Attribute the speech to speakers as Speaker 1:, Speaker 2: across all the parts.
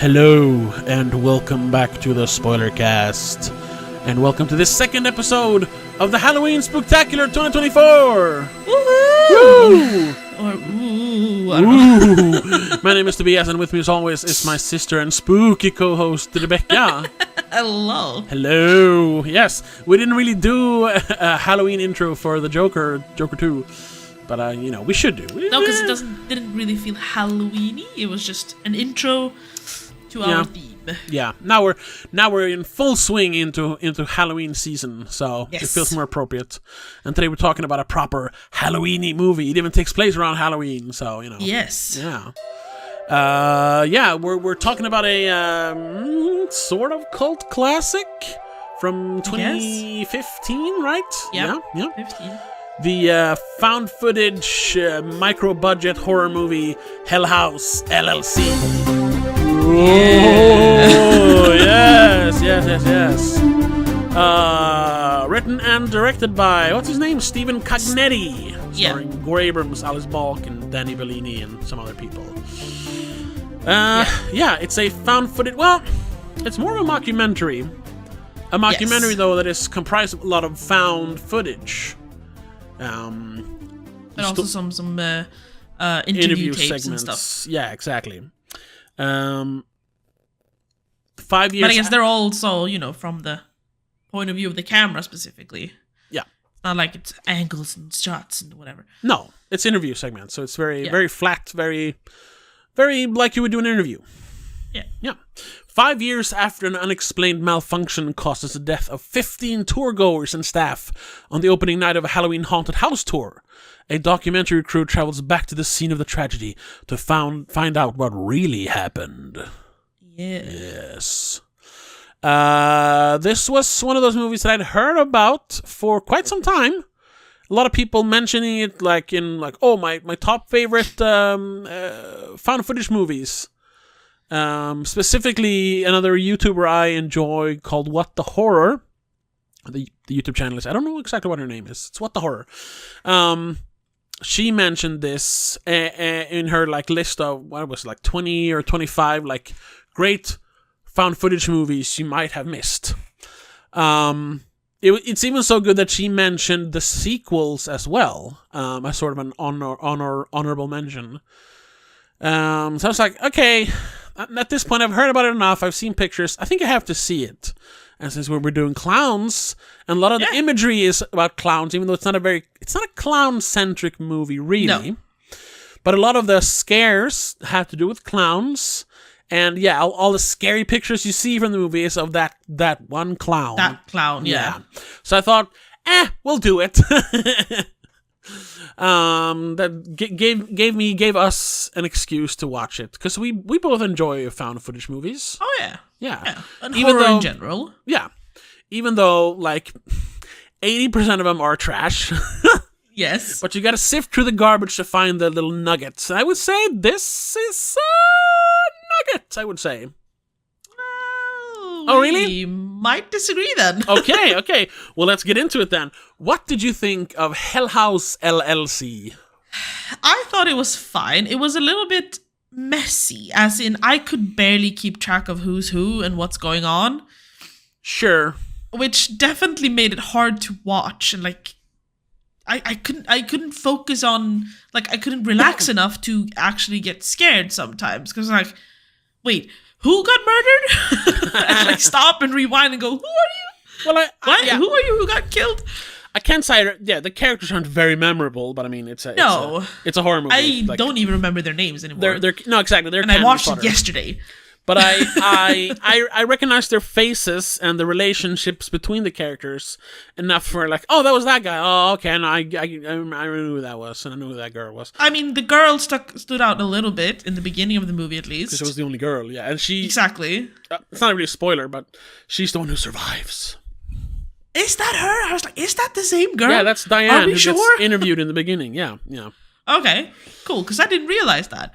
Speaker 1: Hello, and welcome back to the Spoiler Cast. And welcome to this second episode of the Halloween Spooktacular 2024! Woohoo!
Speaker 2: Or ooh, I don't know.
Speaker 1: My name is Tobias, and with me as always is my sister and spooky co-host, Rebecca.
Speaker 2: Hello.
Speaker 1: Hello! Yes, we didn't really do a Halloween intro for the Joker 2. But, we should do.
Speaker 2: No, because it didn't really feel Halloween-y. It was just an intro to our theme.
Speaker 1: Yeah, now we're in full swing into Halloween season, so
Speaker 2: yes.
Speaker 1: It feels more appropriate. And today we're talking about a proper Halloween-y movie. It even takes place around Halloween, so
Speaker 2: Yes.
Speaker 1: Yeah. We're talking about a sort of cult classic from 2015, right?
Speaker 2: Yeah.
Speaker 1: 15. The found footage micro-budget horror movie Hell House LLC. Oh, yes. Written and directed by, what's his name? Stephen Cognetti. Starring Gore Abrams, Alice Balk, and Danny Bellini, and some other people. It's a found footage. Well, it's more of a mockumentary. A mockumentary, though, that is comprised of a lot of found footage.
Speaker 2: And also some interview tapes segments and stuff.
Speaker 1: Yeah, exactly. 5 years.
Speaker 2: But I guess they're also, from the point of view of the camera specifically.
Speaker 1: Yeah.
Speaker 2: It's not like it's angles and shots and whatever.
Speaker 1: No, it's interview segments, so it's very flat, very, very like you would do an interview. Yeah. 5 years after an unexplained malfunction causes the death of 15 tour-goers and staff on the opening night of a Halloween haunted house tour, a documentary crew travels back to the scene of the tragedy to find out what really happened. Yes. This was one of those movies that I'd heard about for quite some time. A lot of people mentioning it my top favorite found footage movies. Specifically, another YouTuber I enjoy called What the Horror. The YouTube channel is, I don't know exactly what her name is. It's What the Horror. She mentioned this in her list of, 20 or 25 great found footage movies you might have missed. It's even so good that she mentioned the sequels as well, as sort of an honorable mention. So I was like, okay, at this point I've heard about it enough. I've seen pictures. I think I have to see it. And since we're doing clowns, and a lot of the imagery is about clowns, even though it's not a clown-centric movie, really. No. But a lot of the scares have to do with clowns. And all the scary pictures you see from the movie is of that one clown.
Speaker 2: That clown, yeah.
Speaker 1: So I thought, we'll do it. That gave us an excuse to watch it, because we both enjoy found footage movies.
Speaker 2: Oh yeah. And
Speaker 1: even
Speaker 2: horror in general.
Speaker 1: Yeah, even though 80% of them are trash.
Speaker 2: Yes,
Speaker 1: but you gotta sift through the garbage to find the little nuggets. And I would say this is a nugget. I would say.
Speaker 2: Oh, really? We might disagree then.
Speaker 1: Okay. Well, let's get into it then. What did you think of Hell House LLC?
Speaker 2: I thought it was fine. It was a little bit messy, as in I could barely keep track of who's who and what's going on.
Speaker 1: Sure.
Speaker 2: Which definitely made it hard to watch, and I couldn't focus on, I couldn't relax enough to actually get scared sometimes, because wait, who got murdered? And stop and rewind and go, who are you? Well, who are you who got killed?
Speaker 1: I can't say, the characters aren't very memorable, but I mean, it's a horror movie.
Speaker 2: I don't even remember their names anymore.
Speaker 1: No, exactly.
Speaker 2: And I watched it yesterday.
Speaker 1: But I recognize their faces and the relationships between the characters enough for that was that guy. Oh, okay, and I knew who that was, and I knew who that girl was.
Speaker 2: I mean, the girl stood out a little bit in the beginning of the movie, at least.
Speaker 1: Because she was the only girl, and she...
Speaker 2: Exactly.
Speaker 1: It's not really a spoiler, but she's the one who survives.
Speaker 2: Is that her? I was like, is that the same girl?
Speaker 1: Yeah, that's Diane, who gets interviewed in the beginning. Yeah.
Speaker 2: Okay, cool, because I didn't realize that.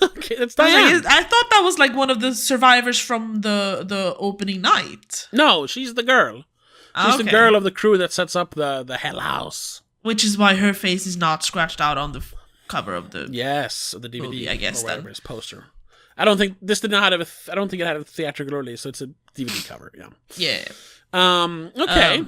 Speaker 1: Okay, that's Diane.
Speaker 2: I thought that was like one of the survivors from the opening night.
Speaker 1: No, she's the girl. She's the girl of the crew that sets up the Hell House.
Speaker 2: Which is why her face is not scratched out on the cover of the
Speaker 1: the DVD,
Speaker 2: movie, I guess,
Speaker 1: or whatever, his poster. I don't think this did not have I don't think it had a theatrical release, so it's a DVD cover. Yeah.
Speaker 2: Yeah.
Speaker 1: Okay.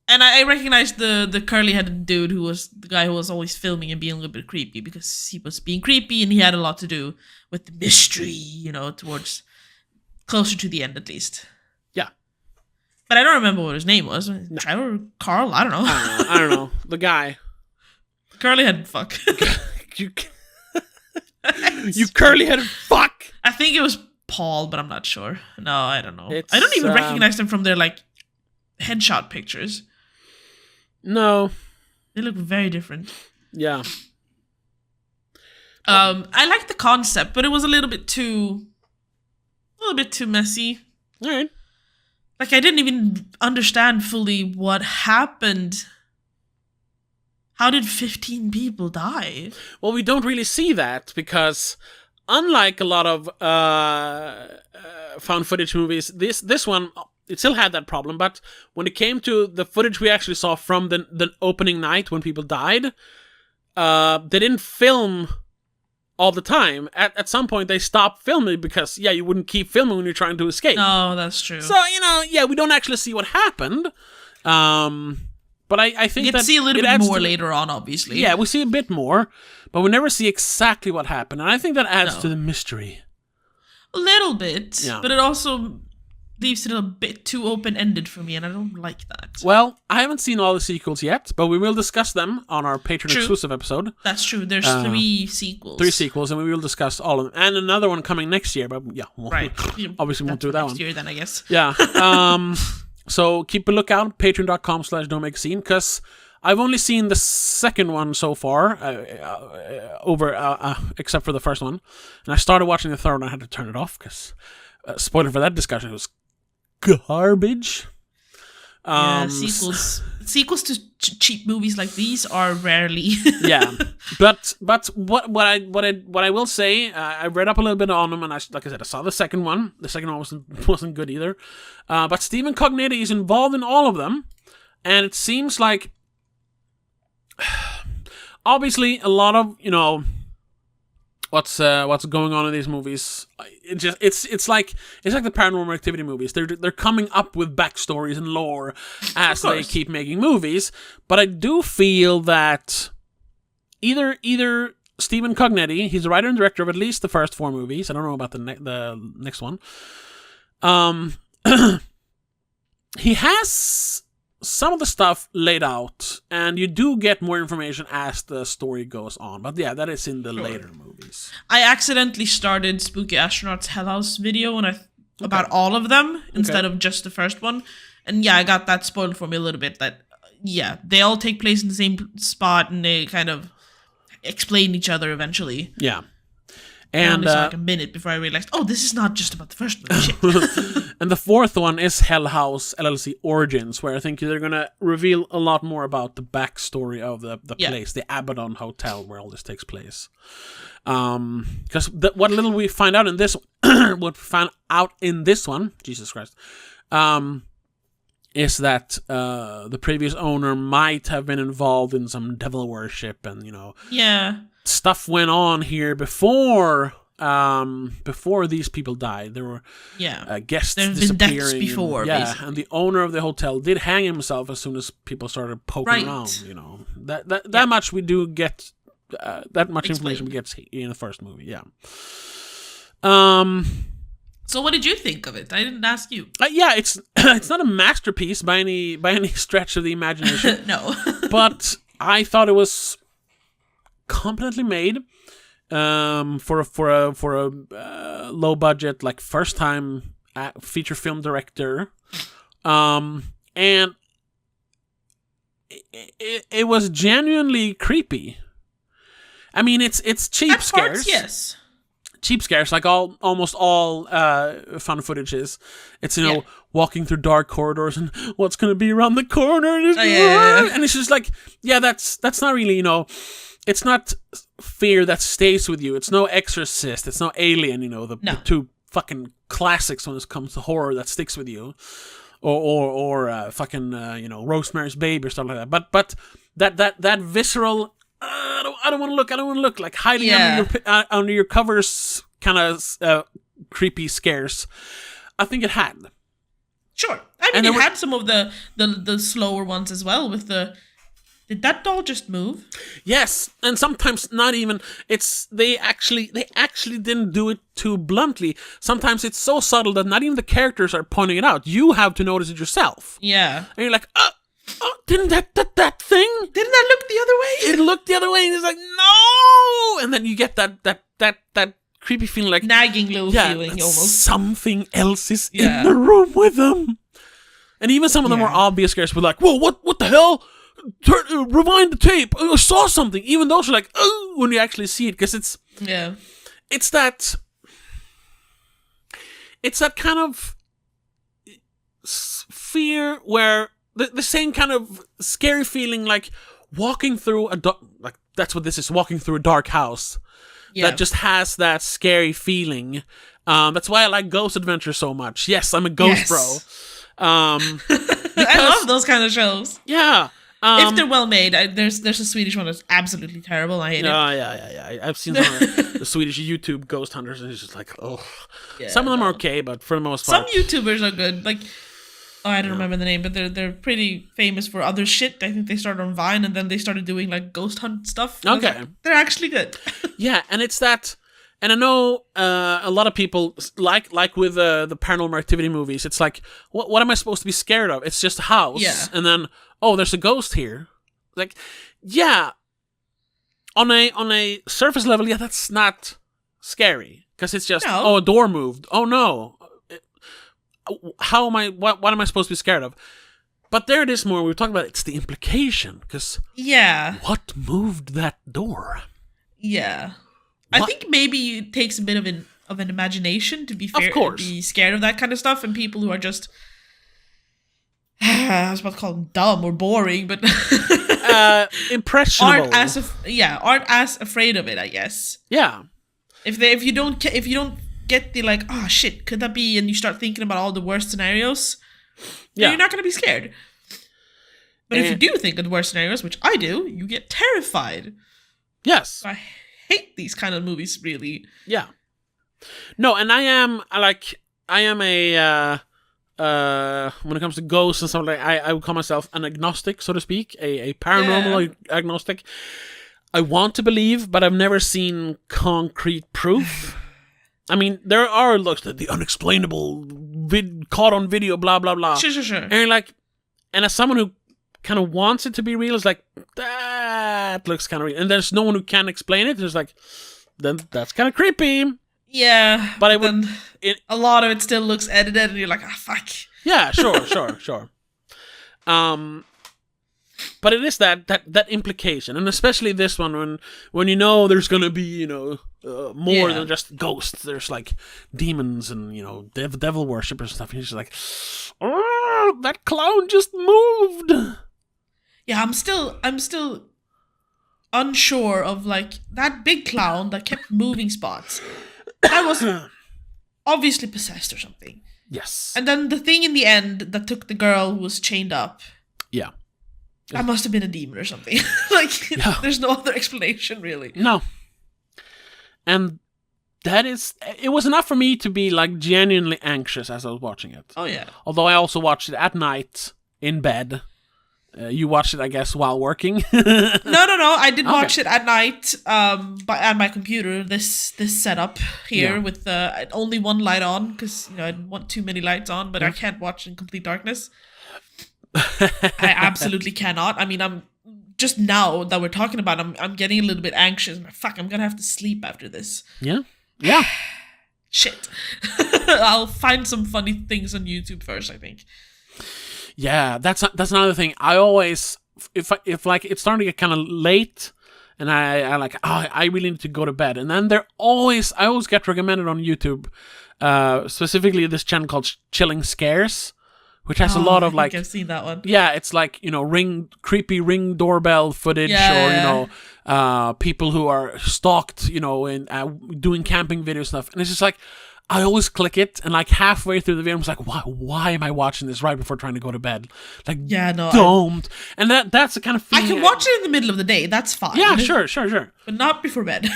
Speaker 2: And I recognized the curly-headed dude who was the guy who was always filming and being a little bit creepy because he was being creepy and he had a lot to do with the mystery, towards closer to the end at least.
Speaker 1: Yeah.
Speaker 2: But I don't remember what his name was. Trevor? Carl? I don't know.
Speaker 1: I don't know. The guy.
Speaker 2: Curly-headed fuck.
Speaker 1: You curly-headed fuck!
Speaker 2: I think it was Paul, but I'm not sure. No, I don't know.
Speaker 1: It's,
Speaker 2: I don't even recognize them from their, headshot pictures.
Speaker 1: No.
Speaker 2: They look very different.
Speaker 1: Yeah.
Speaker 2: I liked the concept, but it was a little bit too messy.
Speaker 1: All right.
Speaker 2: I didn't even understand fully what happened. How did 15 people die?
Speaker 1: Well, we don't really see that because, unlike a lot of found footage movies, this one, it still had that problem. But when it came to the footage we actually saw from the opening night when people died, they didn't film all the time. At some point, they stopped filming because, you wouldn't keep filming when you're trying to escape.
Speaker 2: No, that's true.
Speaker 1: So, we don't actually see what happened. But I think
Speaker 2: you get to see a little bit more later on, obviously.
Speaker 1: Yeah, we see a bit more, but we never see exactly what happened. And I think that adds to the mystery.
Speaker 2: A little bit, but it also leaves it a bit too open-ended for me, and I don't like that.
Speaker 1: Well, I haven't seen all the sequels yet, but we will discuss them on our Patreon-exclusive episode.
Speaker 2: That's true. There's 3 sequels.
Speaker 1: 3 sequels, and we will discuss all of them. And another one coming next year, but
Speaker 2: right.
Speaker 1: Obviously won't do that
Speaker 2: next
Speaker 1: one.
Speaker 2: year then, I guess.
Speaker 1: Yeah. So keep a lookout, patreon.com/domagazine, because I've only seen the second one so far, except for the first one. And I started watching the third one, I had to turn it off, because, spoiler for that discussion, it was garbage.
Speaker 2: Sequels to cheap movies like these are rarely.
Speaker 1: Yeah, but what I will say, I read up a little bit on them, and like I said, I saw the second one. The second one wasn't good either. But Stephen Cognetti is involved in all of them, and it seems like obviously a lot of what's going on in these movies. It's like the Paranormal Activity movies. They're coming up with backstories and lore as they keep making movies. But I do feel that either Stephen Cognetti, he's the writer and director of at least the first 4 movies. I don't know about the next one. He has some of the stuff laid out, and you do get more information as the story goes on. But yeah, that is in the later movies.
Speaker 2: I accidentally started Spooky Astronaut's Hell House video about all of them instead of just the first one. And I got that spoiled for me a little bit. That they all take place in the same spot, and they kind of explain each other eventually.
Speaker 1: Yeah.
Speaker 2: And only a minute before I realized, this is not just about the first one. Shit.
Speaker 1: And the fourth one is Hell House LLC Origins, where I think they're going to reveal a lot more about the backstory of the place, the Abaddon Hotel, where all this takes place. Because what little we find out in this, one, Jesus Christ, is that the previous owner might have been involved in some devil worship, and stuff went on here before these people died. There were guests
Speaker 2: there have
Speaker 1: disappearing.
Speaker 2: Been deaths before, basically.
Speaker 1: And the owner of the hotel did hang himself as soon as people started poking around. That much we do get. That much information we get in the first movie. Yeah.
Speaker 2: So what did you think of it? I didn't ask you.
Speaker 1: It's it's not a masterpiece by any stretch of the imagination.
Speaker 2: No.
Speaker 1: But I thought it was competently made for a low budget, first time feature film director, and it was genuinely creepy. I mean, it's cheap scares.
Speaker 2: Parts, yes.
Speaker 1: Cheap scares, like almost all found footage is. It's walking through dark corridors and what's going to be around the corner, and it's just that's not really it's not fear that stays with you. It's no Exorcist. It's no Alien. The 2 fucking classics when it comes to horror that sticks with you, or Rosemary's Baby or stuff like that. But that visceral. I I don't want to look. I don't want to look. Like hiding
Speaker 2: Yeah.
Speaker 1: under your covers, kind of creepy scares. I think it had.
Speaker 2: Sure. I mean, it had some of the slower ones as well with the... Did that doll just move?
Speaker 1: Yes, and sometimes not even. They actually didn't do it too bluntly. Sometimes it's so subtle that not even the characters are pointing it out. You have to notice it yourself.
Speaker 2: Yeah.
Speaker 1: And you're like, didn't that thing?
Speaker 2: Didn't that look the other way?
Speaker 1: It looked the other way, and it's like, no! And then you get that creepy feeling, like
Speaker 2: nagging little feeling
Speaker 1: that
Speaker 2: almost.
Speaker 1: something else is in the room with them. And even some of the more obvious scares were like, whoa, what the hell? Rewind the tape. I saw something. Even those are like, oh, when you actually see it, because it's that kind of fear where the same kind of scary feeling, like walking through like that's what this is, walking through a dark house that just has that scary feeling. That's why I like Ghost Adventure so much. Yes, I'm a ghost bro.
Speaker 2: I love those kind of shows.
Speaker 1: Yeah.
Speaker 2: If they're well made, there's a Swedish one that's absolutely terrible. I hate it.
Speaker 1: Yeah. I've seen some of the Swedish YouTube ghost hunters, and it's just like, oh. Yeah, some of them are okay, but for the most part,
Speaker 2: some YouTubers are good. Like, I don't remember the name, but they're pretty famous for other shit. I think they started on Vine, and then they started doing like ghost hunt stuff.
Speaker 1: Okay,
Speaker 2: like, they're actually good.
Speaker 1: Yeah, and it's that. And I know a lot of people, like with the Paranormal Activity movies, it's like, what am I supposed to be scared of? It's just a house.
Speaker 2: Yeah.
Speaker 1: And then, oh, there's a ghost here. Like, yeah, on a surface level, yeah, that's not scary. Because it's just, a door moved. Oh, no. How am I, what am I supposed to be scared of? But there it is more, we were talking about, it's the implication. Because, what moved that door?
Speaker 2: Yeah. I think maybe it takes a bit of an imagination to be fair, to be scared of that kind of stuff, and people who are just I was about to call them dumb or boring, but
Speaker 1: impressionable
Speaker 2: aren't as afraid of it, I guess.
Speaker 1: Yeah.
Speaker 2: If you don't get the like, oh shit, could that be, and you start thinking about all the worst scenarios, then you're not going to be scared. But if you do think of the worst scenarios, which I do, you get terrified.
Speaker 1: Yes.
Speaker 2: I hate these kind of movies, really.
Speaker 1: Yeah. No, and I am a when it comes to ghosts and stuff like I would call myself an agnostic, so to speak, a paranormal agnostic. I want to believe, but I've never seen concrete proof. I mean, there are looks that the unexplainable caught on video, blah blah blah.
Speaker 2: Sure.
Speaker 1: And you're like, and as someone who kind of wants it to be real, it's like, that looks kind of real. And there's no one who can explain it. There's like, then that's kind of creepy.
Speaker 2: Yeah.
Speaker 1: But
Speaker 2: a lot of it still looks edited, and you're like, fuck.
Speaker 1: Yeah, sure. But it is that implication, and especially this one, when you know there's gonna be, more than just ghosts. There's like demons and devil worshippers and stuff. And you're just like, oh, that clown just moved.
Speaker 2: Yeah, I'm still unsure of like that big clown that kept moving spots. That was obviously possessed or something.
Speaker 1: Yes.
Speaker 2: And then the thing in the end that took the girl who was chained up.
Speaker 1: Yeah.
Speaker 2: That must have been a demon or something. There's no other explanation, really.
Speaker 1: No. And it was enough for me to be like genuinely anxious as I was watching it.
Speaker 2: Oh, yeah.
Speaker 1: Although I also watched it at night in bed. You watched it, I guess, while working?
Speaker 2: No. I did watch it at night at my computer, this setup here with only one light on because I didn't want too many lights on, but I can't watch in complete darkness. I absolutely cannot. I mean, I'm just now that we're talking about it, I'm getting a little bit anxious. Fuck, I'm gonna have to sleep after this.
Speaker 1: Yeah.
Speaker 2: Shit. I'll find some funny things on YouTube first, I think.
Speaker 1: Yeah, that's another thing. I always, if like it's starting to get kind of late, and I like, I really need to go to bed, and then I always get recommended on YouTube, specifically this channel called Chilling Scares, which has a lot of like,
Speaker 2: I've seen that one.
Speaker 1: Yeah, it's like creepy ring doorbell footage, or people who are stalked, in doing camping video stuff, and it's just like, I always click it, and like halfway through the video, I'm just like, why am I watching this right before trying to go to bed? Like, don't. And that's the kind of feeling.
Speaker 2: I can watch it in the middle of the day. That's fine.
Speaker 1: Yeah, sure.
Speaker 2: But not before bed.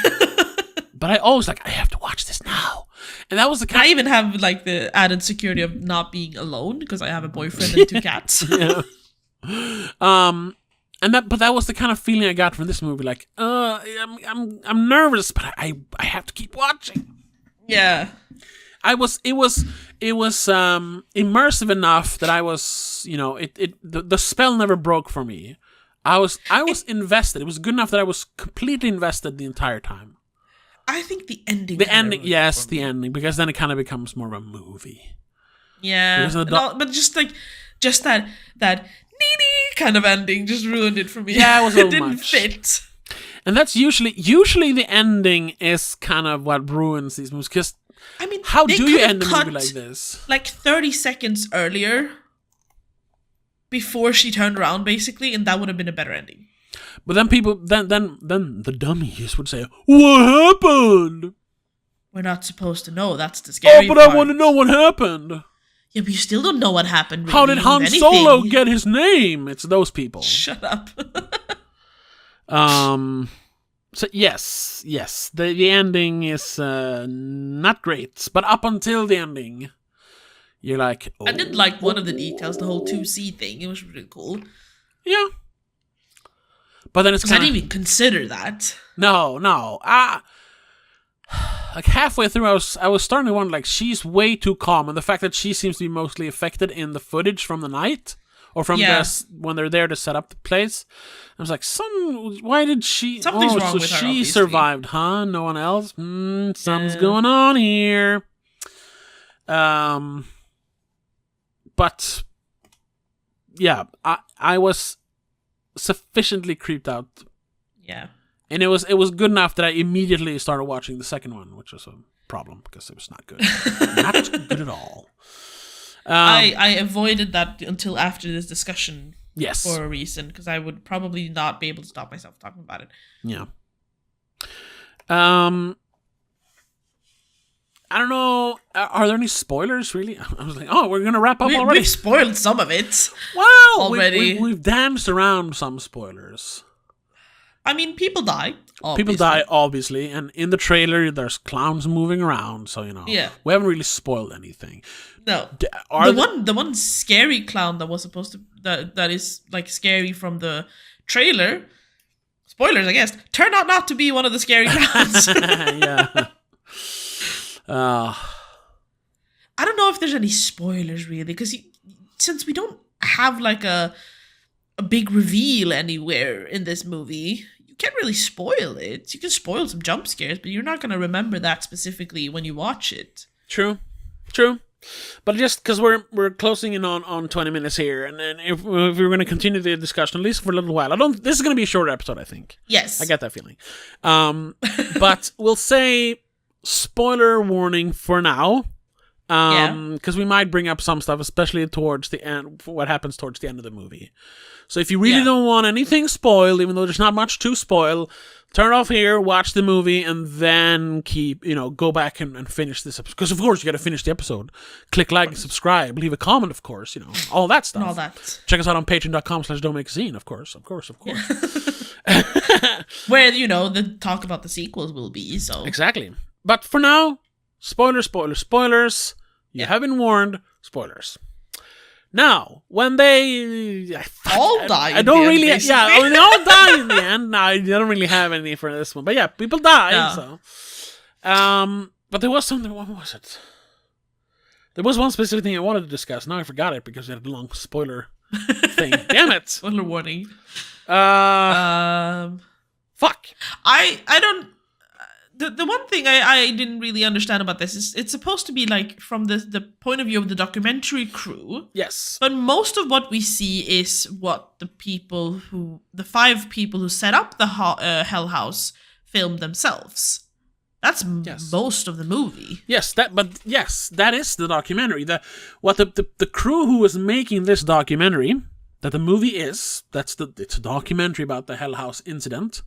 Speaker 1: But I always I have to watch this now. And that was the kind
Speaker 2: I even have like the added security of not being alone because I have a boyfriend and 2 cats.
Speaker 1: Yeah. But that was the kind of feeling I got from this movie. Like, I'm nervous, but I have to keep watching.
Speaker 2: Yeah.
Speaker 1: It was immersive enough that I was, the spell never broke for me. I was invested. It was good enough that I was completely invested the entire time.
Speaker 2: I think the ending.
Speaker 1: The ending, yes, the ending, because then it kind of becomes more of a movie.
Speaker 2: Yeah, but just that nee kind of ending just ruined it for me.
Speaker 1: Yeah, it was a little
Speaker 2: didn't
Speaker 1: much.
Speaker 2: fit.
Speaker 1: And that's usually the ending is kind of what ruins these movies. Because how do you end a movie like this?
Speaker 2: Like 30 seconds earlier, before she turned around, basically, and that would have been a better ending.
Speaker 1: But then then the dummies would say, "What happened?"
Speaker 2: We're not supposed to know. That's the scary part.
Speaker 1: I want to know what happened.
Speaker 2: Yeah, but you still don't know what happened. Really.
Speaker 1: How did Han Solo get his name? It's those people.
Speaker 2: Shut up.
Speaker 1: So yes, the ending is not great, but up until the ending, you're like, oh.
Speaker 2: I did like one of the details, the whole 2C thing. It was really cool.
Speaker 1: Yeah. But then it's kind of...
Speaker 2: I didn't even consider that.
Speaker 1: No. Like halfway through, I was starting to wonder, like, she's way too calm, and the fact that she seems to be mostly affected in the footage from the night, or from when they're there to set up the place. I was like, why did she...
Speaker 2: Something's wrong with her,
Speaker 1: she
Speaker 2: obviously.
Speaker 1: Survived, huh? No one else? Something's going on here. But, yeah, I was sufficiently creeped out.
Speaker 2: Yeah.
Speaker 1: And it was good enough that I immediately started watching the second one, which was a problem because it was not good. Not good at all.
Speaker 2: I avoided that until after this discussion.
Speaker 1: Yes.
Speaker 2: For a reason, because I would probably not be able to stop myself talking about it.
Speaker 1: Yeah. I don't know. Are there any spoilers, really? I was like, we're going to wrap up already.
Speaker 2: We've spoiled some of it.
Speaker 1: Well,
Speaker 2: already.
Speaker 1: We've danced around some spoilers.
Speaker 2: I mean, people die. Obviously.
Speaker 1: People die, obviously, and in the trailer, there's clowns moving around, so,
Speaker 2: Yeah.
Speaker 1: We haven't really spoiled anything.
Speaker 2: No. The one scary clown that was supposed to... That is, like, scary from the trailer... Spoilers, I guess. Turned out not to be one of the scary clowns.
Speaker 1: Yeah.
Speaker 2: I don't know if there's any spoilers, really, because since we don't have, like, a big reveal anywhere in this movie... Can't really spoil it. You can spoil some jump scares, but you're not going to remember that specifically when you watch it.
Speaker 1: True. But just because we're closing in on 20 minutes here, and then if we're going to continue the discussion, at least for a little while, this is going to be a shorter episode, I think.
Speaker 2: Yes.
Speaker 1: I get that feeling. But we'll say spoiler warning for now. Because we might bring up some stuff, especially towards the end, for what happens towards the end of the movie. So if you really don't want anything spoiled, even though there's not much to spoil, turn off here, watch the movie, and then go back and finish this episode. Because of course you got to finish the episode. Click like, subscribe, leave a comment, of course, all that stuff.
Speaker 2: All that.
Speaker 1: Check us out on patreon.com/don'tmakazine, of course.
Speaker 2: Where the talk about the sequels will be. So
Speaker 1: exactly. But for now, spoilers. You have been warned. Spoilers. Now, when they
Speaker 2: all die,
Speaker 1: I don't really. They all die in the end. No, I don't really have any for this one. But yeah, people die. Yeah. So, but there was something. What was it? There was one specific thing I wanted to discuss. Now I forgot it because we had a long spoiler thing. Damn it!
Speaker 2: Spoiler warning.
Speaker 1: Fuck.
Speaker 2: I don't. The one thing I didn't really understand about this is it's supposed to be like from the point of view of the documentary crew.
Speaker 1: Yes.
Speaker 2: But most of what we see is what the 5 people who set up the Hell House filmed themselves. That's most of the movie.
Speaker 1: Yes, that is the documentary. The crew who was making this documentary, that the movie is, it's a documentary about the Hell House incident.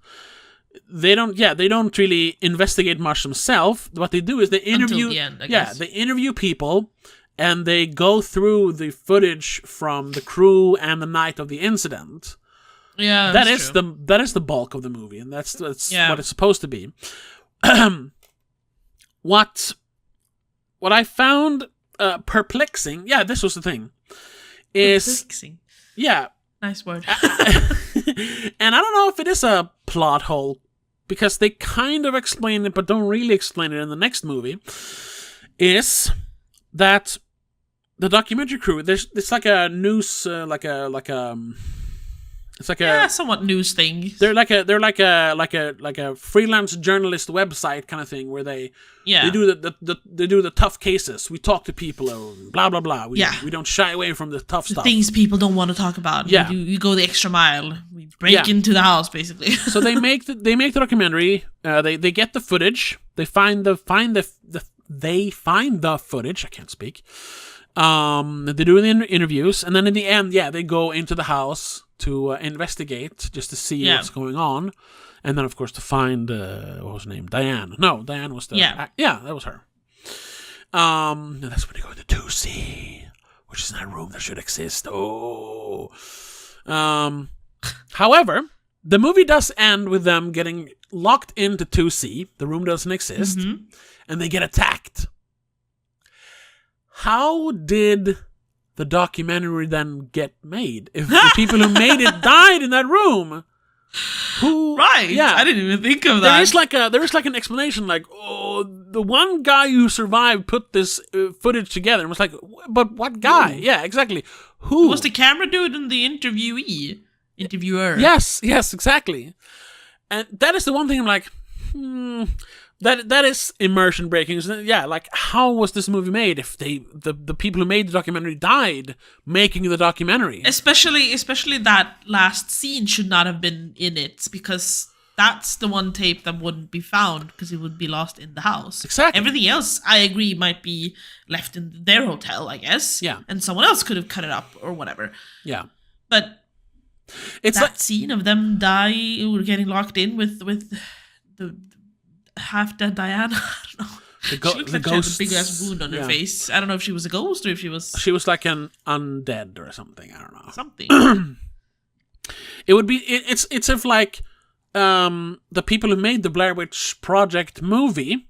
Speaker 1: they don't really investigate much themselves. What they do is they interview,
Speaker 2: until the end, I guess.
Speaker 1: they interview people, and they go through the footage from the crew and the night of the incident.
Speaker 2: Yeah,
Speaker 1: that is the bulk of the movie, and that's what it's supposed to be. What I found perplexing, this was the thing, is
Speaker 2: perplexing.
Speaker 1: Yeah,
Speaker 2: nice word.
Speaker 1: And I don't know if it is a plot hole, because they kind of explain it, but don't really explain it in the next movie. Is that the documentary crew? It's like a news, it's like a
Speaker 2: somewhat news thing.
Speaker 1: They're like a freelance journalist website kind of thing, where they do the tough cases. We talk to people, blah blah blah. We don't shy away from the tough stuff.
Speaker 2: Things people don't want to talk about. Yeah, you go the extra mile. We break into the house, basically. So
Speaker 1: they make the documentary. They get the footage. They find the footage. I can't speak. They do the interviews, and then in the end, they go into the house to investigate, just to see what's going on, and then of course to find what was her name? Diane. No, Diane was the that was her. And that's when they go to 2C, which is that room that should exist. However, the movie does end with them getting locked into 2C. The room doesn't exist, and they get attacked. How did the documentary then get made if the people who made it died in that room?
Speaker 2: I didn't even think of that.
Speaker 1: There is like an explanation, like, the one guy who survived put this footage together, and was like, but what guy? Yeah, exactly. Who
Speaker 2: was the camera dude and the interviewer?
Speaker 1: Yes, exactly. And that is the one thing I'm like, That is immersion breaking. Yeah, like, how was this movie made if the people who made the documentary died making the documentary?
Speaker 2: Especially that last scene should not have been in it, because that's the one tape that wouldn't be found, because it would be lost in the house.
Speaker 1: Exactly.
Speaker 2: Everything else, I agree, might be left in their hotel, I guess.
Speaker 1: Yeah.
Speaker 2: And someone else could have cut it up or whatever.
Speaker 1: Yeah.
Speaker 2: But it's that scene of them or getting locked in with the half-dead Diane. I don't know. She looked like she had a big-ass wound on her face. I don't know if she was a ghost or if she was...
Speaker 1: She was like an undead or something. I don't know.
Speaker 2: Something.
Speaker 1: It would be... It's if like the people who made the Blair Witch Project movie...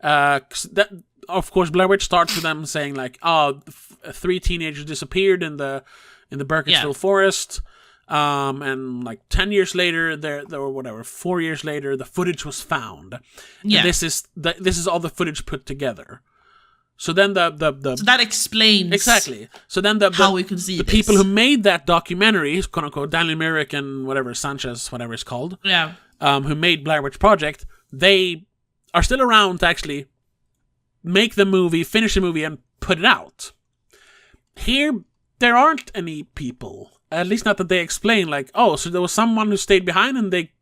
Speaker 1: that, of course, Blair Witch starts with them saying like, 3 teenagers disappeared in the Burkittsville forest. And like 10 years later, or whatever, 4 years later, the footage was found. Yeah. And this is all the footage put together. So then so
Speaker 2: that explains
Speaker 1: exactly. So then
Speaker 2: how we can see
Speaker 1: the people who made that documentary, quote unquote, Daniel Myrick and whatever Sanchez, whatever it's called, who made Blair Witch Project, they are still around to actually make the movie, finish the movie, and put it out. Here, there aren't any people. At least not that they explain, like, so there was someone who stayed behind and they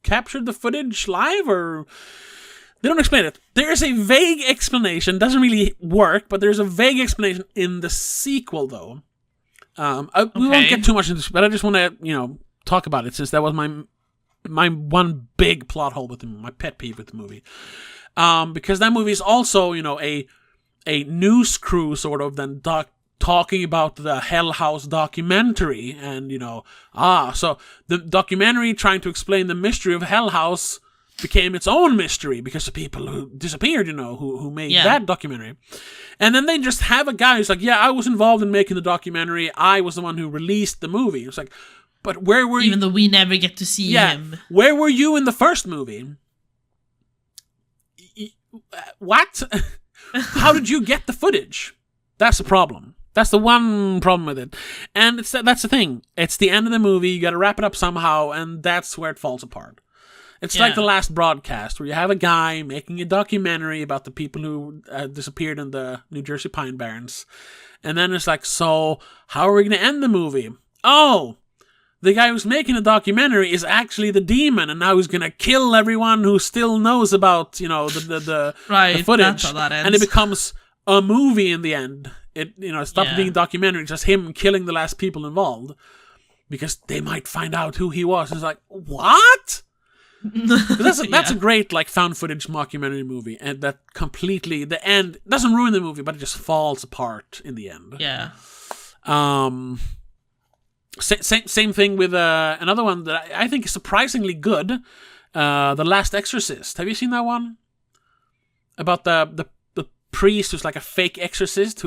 Speaker 1: captured the footage live, or... They don't explain it. There is a vague explanation, doesn't really work, but there's a vague explanation in the sequel, though. We won't get too much into this, but I just want to, talk about it, since that was my one big plot hole with the movie, my pet peeve with the movie. Because that movie is also, a news crew, sort of, then talking about the Hell House documentary, and so the documentary trying to explain the mystery of Hell House became its own mystery because of people who disappeared, who made that documentary. And then they just have a guy who's like, I was involved in making the documentary, I was the one who released the movie. It's like, but where were you?
Speaker 2: Even though we never get to see him.
Speaker 1: Where were you in the first movie? What? How did you get the footage? That's the problem. That's the one problem with it. And that's the thing. It's the end of the movie, you gotta wrap it up somehow, and that's where it falls apart. It's like The Last Broadcast, where you have a guy making a documentary about the people who disappeared in the New Jersey Pine Barrens. And then it's like, so, how are we gonna end the movie? Oh! The guy who's making the documentary is actually the demon, and now he's gonna kill everyone who still knows about, the footage.
Speaker 2: That's how that ends.
Speaker 1: And it becomes a movie in the end. It stopped being a documentary, just him killing the last people involved, because they might find out who he was. It's like, what? That's a great like found footage mockumentary movie, and that completely the end doesn't ruin the movie, but it just falls apart in the end.
Speaker 2: Yeah.
Speaker 1: Same thing with another one that I think is surprisingly good. The Last Exorcist. Have you seen that one? About the priest who's like a fake exorcist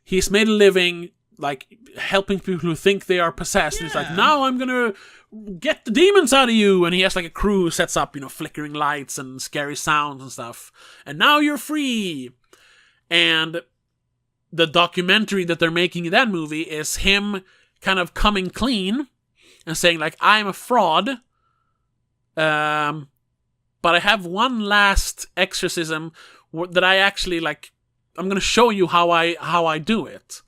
Speaker 1: he's made a living like helping people who think they are possessed. Yeah. And he's like, now I'm gonna get the demons out of you, and he has like a crew who sets up, flickering lights and scary sounds and stuff. And now you're free. And the documentary that they're making in that movie is him kind of coming clean and saying like, I'm a fraud. But I have one last exorcism that I actually like. I'm gonna show you how I do it.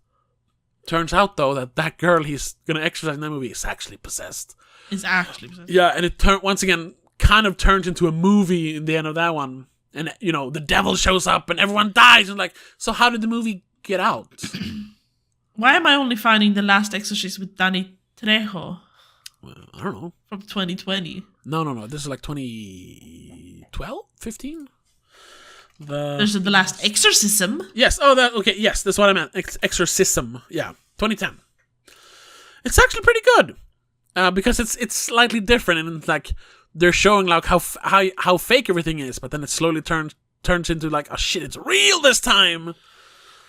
Speaker 1: Turns out though that girl he's gonna exorcise in that movie is actually possessed. Yeah, and it once again kind of turns into a movie in the end of that one, and the devil shows up and everyone dies, and like, so how did the movie get out?
Speaker 2: Why am I only finding The Last Exorcist with Danny Trejo?
Speaker 1: Well, I don't know.
Speaker 2: From 2020.
Speaker 1: No. This is like 2012, 15.
Speaker 2: There's The Last Exorcism.
Speaker 1: Yes. Oh, okay. Yes, that's what I meant. Exorcism. Yeah, 2010. It's actually pretty good because it's slightly different, and it's like they're showing like how fake everything is, but then it slowly turns into like, oh shit, it's real this time.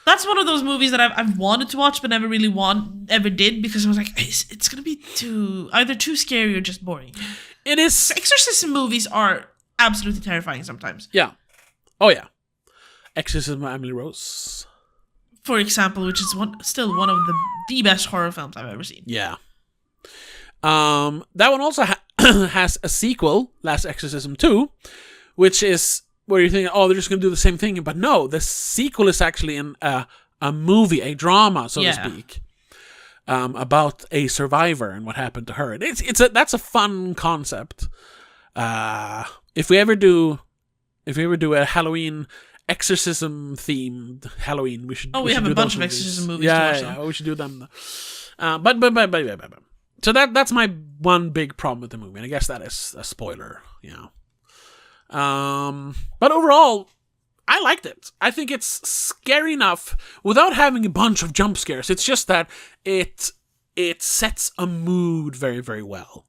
Speaker 2: That's one of those movies that I've wanted to watch but never really ever did, because I was like, it's gonna be either too scary or just boring.
Speaker 1: It is.
Speaker 2: Exorcism movies are absolutely terrifying sometimes.
Speaker 1: Yeah. Oh yeah. Exorcism of Emily Rose,
Speaker 2: for example, which is still one of the best horror films I've ever seen.
Speaker 1: Yeah. That one also has a sequel, Last Exorcism 2, which is where you think, oh, they're just going to do the same thing. But no, the sequel is actually a movie, a drama, so to speak, about a survivor and what happened to her. That's a fun concept. If we ever do a Halloween exorcism themed Halloween, we should.
Speaker 2: Oh, we have a bunch of exorcism movies.
Speaker 1: Yeah, we should do them. But so that's my one big problem with the movie, and I guess that is a spoiler. But overall, I liked it. I think it's scary enough without having a bunch of jump scares. It's just that it sets a mood very, very well.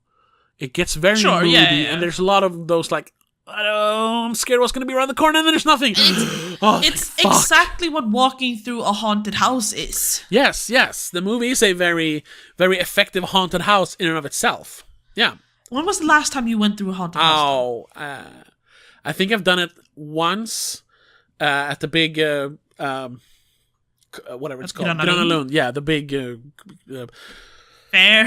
Speaker 1: It gets very moody, and there's a lot of those like, I'm scared what's going to be around the corner, and then there's nothing.
Speaker 2: It's exactly what walking through a haunted house is.
Speaker 1: Yes. The movie is a very, very effective haunted house in and of itself. Yeah.
Speaker 2: When was the last time you went through a haunted house?
Speaker 1: I think I've done it once at the big, whatever it's called. Gröna. Yeah, the big...
Speaker 2: Fair,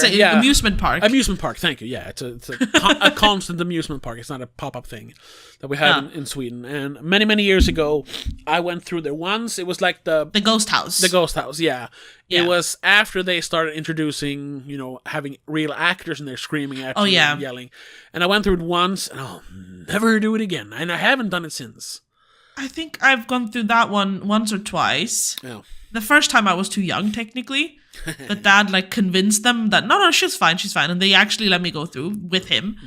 Speaker 1: yeah.
Speaker 2: Amusement park.
Speaker 1: Amusement park, thank you. Yeah, it's a constant amusement park. It's not a pop-up thing that we have in Sweden. And many, many years ago, I went through there once. It was like the
Speaker 2: ghost house.
Speaker 1: The ghost house, yeah. It was after they started introducing, having real actors and they're screaming at you and yelling. And I went through it once, and I'll never do it again. And I haven't done it since.
Speaker 2: I think I've gone through that one once or twice.
Speaker 1: Yeah.
Speaker 2: The first time I was too young, technically. But Dad convinced them that no, she's fine, and they actually let me go through with him,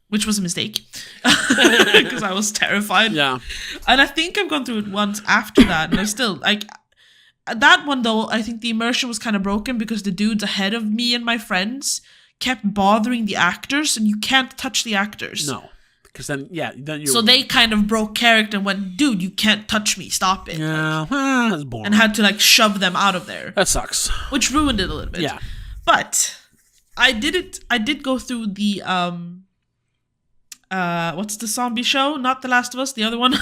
Speaker 2: which was a mistake because I was terrified.
Speaker 1: Yeah,
Speaker 2: and I think I've gone through it once after that, and I still that one though. I think the immersion was kind of broken because the dudes ahead of me and my friends kept bothering the actors, and you can't touch the actors.
Speaker 1: No. Because then you.
Speaker 2: So they kind of broke character and went, dude, you can't touch me, stop it.
Speaker 1: Yeah, that's boring.
Speaker 2: And had to shove them out of there.
Speaker 1: That sucks.
Speaker 2: Which ruined it a little bit.
Speaker 1: Yeah.
Speaker 2: But I did go through the what's the zombie show? Not The Last of Us, the other one.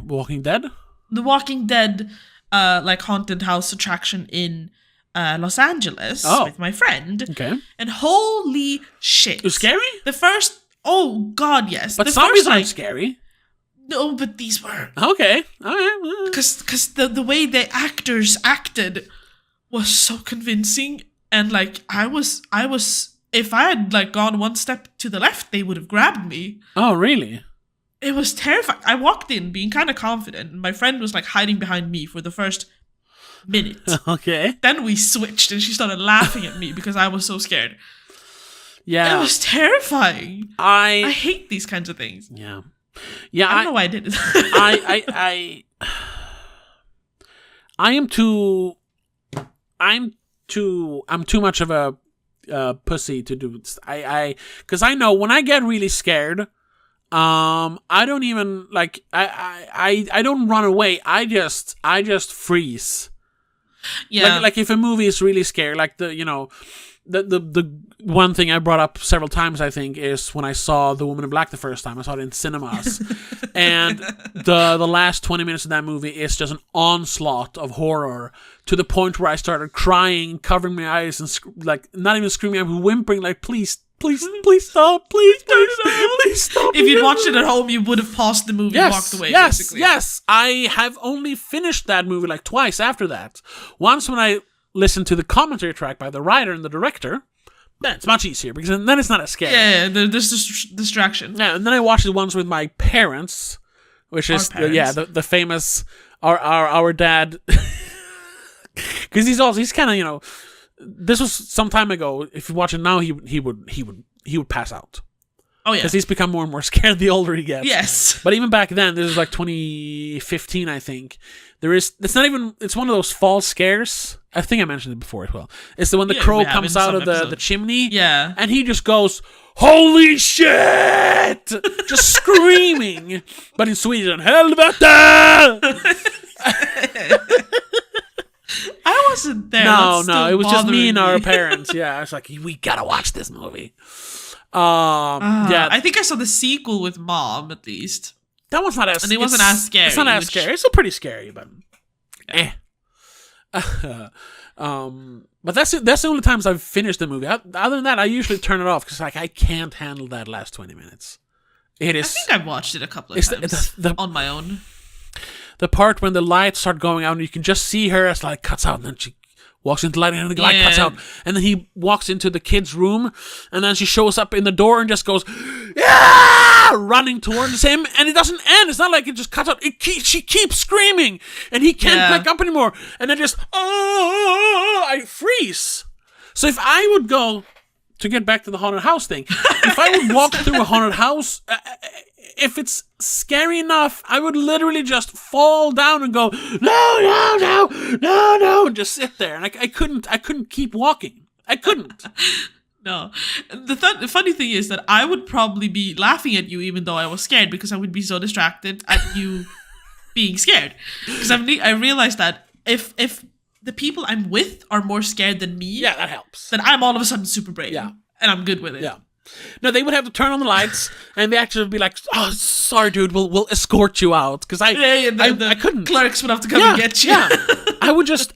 Speaker 1: Walking Dead?
Speaker 2: The Walking Dead haunted house attraction in Los Angeles with my friend.
Speaker 1: Okay.
Speaker 2: And holy shit.
Speaker 1: It was scary?
Speaker 2: The first Oh, God, yes.
Speaker 1: But zombies aren't scary.
Speaker 2: No, but these were.
Speaker 1: Okay. All right.
Speaker 2: Because the way the actors acted was so convincing. And, I was... If I had, gone one step to the left, they would have grabbed me.
Speaker 1: Oh, really?
Speaker 2: It was terrifying. I walked in being kind of confident. And my friend was, hiding behind me for the first minute.
Speaker 1: Okay.
Speaker 2: Then we switched, and she started laughing at me because I was so scared.
Speaker 1: Yeah.
Speaker 2: It was terrifying. I hate these kinds of things.
Speaker 1: Yeah.
Speaker 2: I don't know why I did it.
Speaker 1: I'm too much of a pussy to do. Because I know when I get really scared, I don't even like. I don't run away. I just freeze.
Speaker 2: Yeah.
Speaker 1: Like if a movie is really scary, like the one thing I brought up several times, I think, is when I saw The Woman in Black the first time. I saw it in cinemas, and the last 20 minutes of that movie is just an onslaught of horror to the point where I started crying, covering my eyes, and like not even screaming, I'm whimpering, like please stop, please stop.
Speaker 2: If you'd watched it at home, you would have paused the movie and walked away. Basically.
Speaker 1: Yes. I have only finished that movie like twice after that. Once when I listened to the commentary track by the writer and the director, then it's much easier because then it's not as scary.
Speaker 2: Yeah, there's distraction.
Speaker 1: Yeah, and then I watched it once with my parents, which is the famous our dad, because he's kind of this was some time ago. If you watch it now, he would pass out.
Speaker 2: Oh yeah,
Speaker 1: because he's become more and more scared the older he gets.
Speaker 2: Yes,
Speaker 1: but even back then, this is like 2015, I think. It's one of those false scares. I think I mentioned it before as well. It's the when the crow comes out of the chimney.
Speaker 2: Yeah,
Speaker 1: and he just goes, "Holy shit!" just screaming. But in Sweden, helvete!
Speaker 2: I wasn't there.
Speaker 1: No, it was just me and our parents. Yeah, I was like, we gotta watch this movie. Yeah,
Speaker 2: I think I saw the sequel with Mom at least.
Speaker 1: That one's not as,
Speaker 2: and it wasn't as scary.
Speaker 1: It's not as scary. It's still pretty scary, but but that's the only times I've finished the movie. Other than that, I usually turn it off because like I can't handle that last 20 minutes. It is.
Speaker 2: I think I've watched it a couple of times on my own.
Speaker 1: The part when the lights start going out and you can just see her as light cuts out and then she walks into the light and the light cuts out and then he walks into the kid's room and then she shows up in the door and just goes, yeah, running towards him, and it doesn't end. It's not like it just cuts out. She keeps screaming and he can't back up anymore, and then just I freeze. So if I would go to get back to the haunted house thing, if I would walk through a haunted house, if it's scary enough, I would literally just fall down and go, no, and just sit there. And I couldn't keep walking. I couldn't.
Speaker 2: No. The funny thing is that I would probably be laughing at you even though I was scared because I would be so distracted at you being scared. Because I realized that if the people I'm with are more scared than me,
Speaker 1: that helps.
Speaker 2: Then I'm all of a sudden super brave. Yeah. And I'm good with it.
Speaker 1: Yeah. No, they would have to turn on the lights, and they actually would be like, "Oh, sorry, dude, we'll escort you out." Because I couldn't.
Speaker 2: Clerks would have to come and get you.
Speaker 1: Yeah, I would just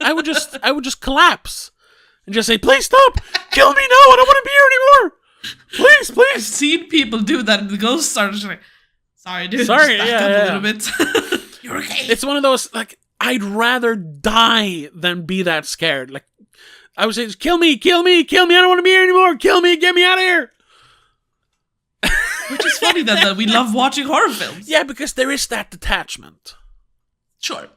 Speaker 1: collapse and just say, "Please stop, kill me now. I don't want to be here anymore. Please."
Speaker 2: I've seen people do that, and the ghosts are just like, "Sorry, dude.
Speaker 1: Sorry,
Speaker 2: just back up a little bit. You're okay."
Speaker 1: It's one of those like I'd rather die than be that scared. Like I would say, just kill me. I don't want to be here anymore. Kill me, get me out of here.
Speaker 2: Which is funny that we love watching horror films.
Speaker 1: Yeah, because there is that detachment.
Speaker 2: Sure.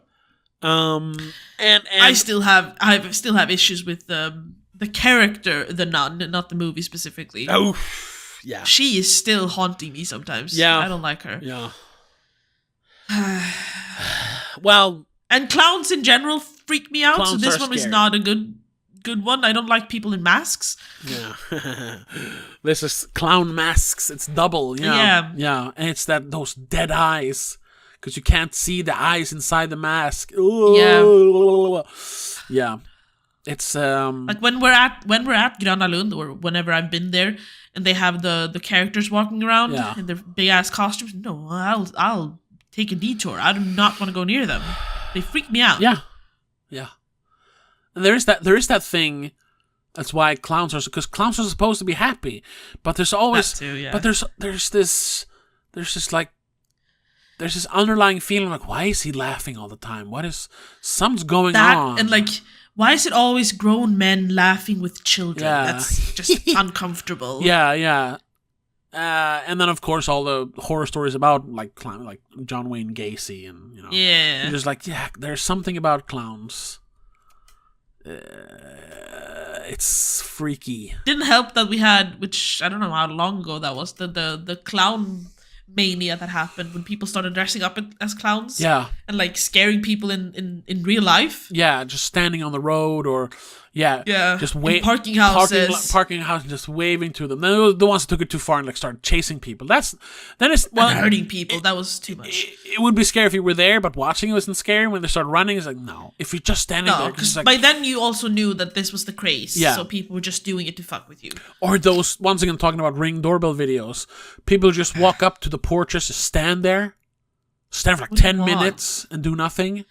Speaker 1: And
Speaker 2: I still have issues with the character, the nun, not the movie specifically.
Speaker 1: Oh, yeah.
Speaker 2: She is still haunting me sometimes.
Speaker 1: Yeah.
Speaker 2: I don't like her.
Speaker 1: Yeah. Well,
Speaker 2: and clowns in general freak me out. So this one
Speaker 1: scary.
Speaker 2: is not a good one. I don't like people in masks.
Speaker 1: Yeah. This is clown masks. It's double. Yeah. And it's those dead eyes because you can't see the eyes inside the mask. Yeah. It's
Speaker 2: like when we're at Gröna Lund or whenever I've been there and they have the characters walking around in their big ass costumes. No, I'll take a detour. I do not want to go near them. They freak me out.
Speaker 1: Yeah. And there is that thing. That's why clowns are, because clowns are supposed to be happy, but there's always, but there's this underlying feeling like, why is he laughing all the time? Something's going on?
Speaker 2: And like, why is it always grown men laughing with children?
Speaker 1: Yeah.
Speaker 2: That's just uncomfortable.
Speaker 1: Yeah. And then of course all the horror stories about like John Wayne Gacy and you're just like, there's something about clowns. It's freaky.
Speaker 2: Didn't help that we had, which I don't know how long ago that was, the clown mania that happened when people started dressing up as clowns.
Speaker 1: Yeah.
Speaker 2: And like scaring people in real life.
Speaker 1: Yeah, just standing on the road or just
Speaker 2: parking houses.
Speaker 1: Parking houses, just waving to them. Then the ones that took it too far and like started chasing people. And
Speaker 2: hurting people. That was too much.
Speaker 1: It would be scary if you were there, but watching it wasn't scary. When they started running, it's like, no. If you're just standing there,
Speaker 2: because
Speaker 1: like,
Speaker 2: by then you also knew that this was the craze.
Speaker 1: Yeah.
Speaker 2: So people were just doing it to fuck with you.
Speaker 1: Or those, once again, talking about Ring doorbell videos. People just walk up to the porches, just stand there, for like 10 minutes and do nothing.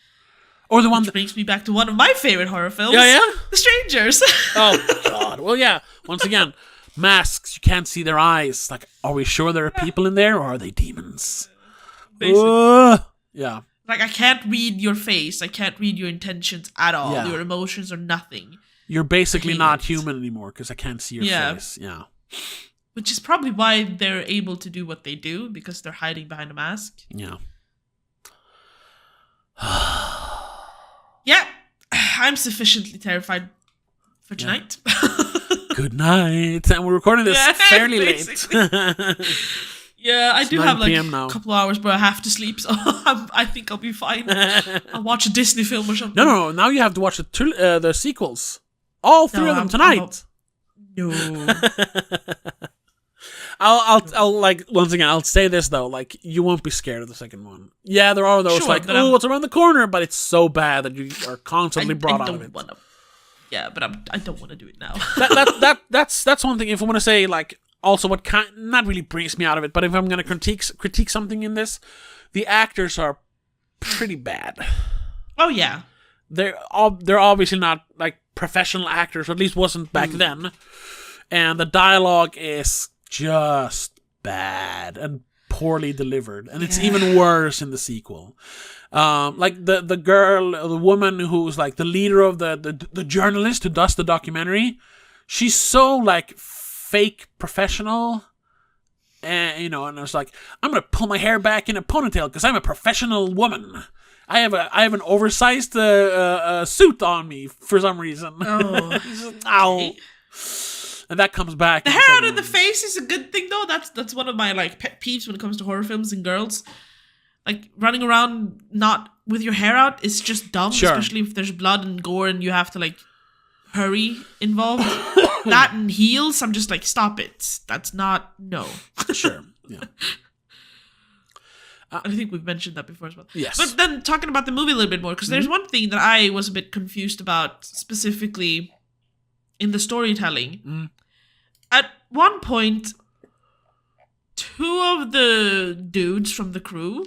Speaker 1: Or the one
Speaker 2: that brings me back to one of my favorite horror films.
Speaker 1: Yeah.
Speaker 2: The Strangers.
Speaker 1: Oh, God. Well, yeah. Once again, masks. You can't see their eyes. Like, are we sure there are people in there, or are they demons? Yeah.
Speaker 2: Like, I can't read your face. I can't read your intentions at all.
Speaker 1: Yeah.
Speaker 2: Your emotions or nothing.
Speaker 1: You're basically not human anymore because I can't see your face. Yeah.
Speaker 2: Which is probably why they're able to do what they do, because they're hiding behind a mask.
Speaker 1: Yeah.
Speaker 2: Yeah, I'm sufficiently terrified for tonight.
Speaker 1: Good night. And we're recording this fairly late.
Speaker 2: Yeah, I do have like a
Speaker 1: now.
Speaker 2: couple of hours, but I have to sleep, so I think I'll be fine. I'll watch a Disney film or something.
Speaker 1: No. Now you have to watch the sequels. All three of them tonight.
Speaker 2: No.
Speaker 1: I'll like, once again, I'll say this though, like, you won't be scared of the second one. Yeah, there are those like, oh, what's around the corner, but it's so bad that you are constantly brought out of it.
Speaker 2: Yeah, but I don't want to do it now.
Speaker 1: That's one thing. If I want to say, like, also what not really brings me out of it, but if I'm gonna critique something in this, the actors are pretty bad.
Speaker 2: Oh yeah,
Speaker 1: they're obviously not like professional actors, or at least wasn't back then, and the dialogue is just bad and poorly delivered, and it's even worse in the sequel. Like the woman who's like the leader of the journalist who does the documentary, she's so like fake professional, and and I was like, I'm gonna pull my hair back in a ponytail because I'm a professional woman. I have an oversized suit on me for some reason.
Speaker 2: Oh,
Speaker 1: ow. And that comes back.
Speaker 2: The hair out of the face is a good thing, though. That's one of my like pet peeves when it comes to horror films and girls. Like, running around not with your hair out is just dumb, especially if there's blood and gore and you have to like hurry involved. That and heels, I'm just like, stop it. That's not
Speaker 1: Sure. Yeah.
Speaker 2: I think we've mentioned that before as well.
Speaker 1: Yes.
Speaker 2: But then talking about the movie a little bit more, because there's one thing that I was a bit confused about, specifically in the storytelling. At one point, two of the dudes from the crew